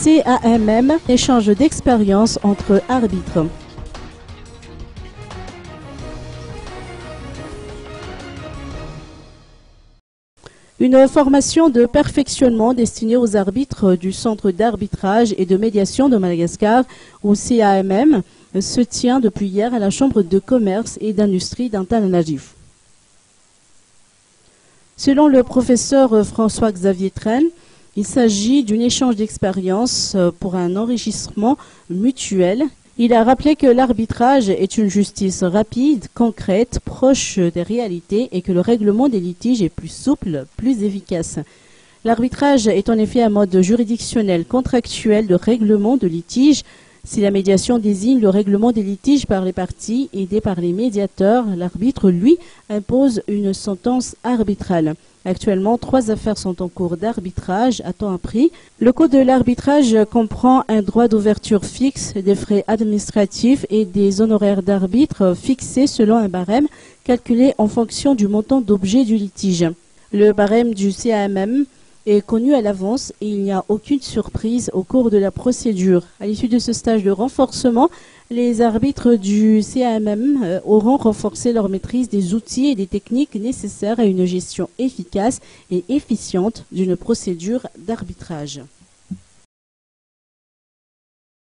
CAMM, échange d'expérience entre arbitres. Une formation de perfectionnement destinée aux arbitres du Centre d'arbitrage et de médiation de Madagascar, ou CAMM, se tient depuis hier à la Chambre de commerce et d'industrie d'Antananarivo. Selon le professeur François-Xavier Traine, il s'agit d'un échange d'expérience pour un enrichissement mutuel. Il a rappelé que l'arbitrage est une justice rapide, concrète, proche des réalités et que le règlement des litiges est plus souple, plus efficace. L'arbitrage est en effet un mode juridictionnel contractuel de règlement de litiges. Si la médiation désigne le règlement des litiges par les parties aidées par les médiateurs, l'arbitre, lui, impose une sentence arbitrale. Actuellement, 3 affaires sont en cours d'arbitrage à temps impris. Le code de l'arbitrage comprend un droit d'ouverture fixe, des frais administratifs et des honoraires d'arbitre fixés selon un barème calculé en fonction du montant d'objet du litige. Le barème du CAMM est connu à l'avance et il n'y a aucune surprise au cours de la procédure. À l'issue de ce stage de renforcement, les arbitres du CAMM auront renforcé leur maîtrise des outils et des techniques nécessaires à une gestion efficace et efficiente d'une procédure d'arbitrage.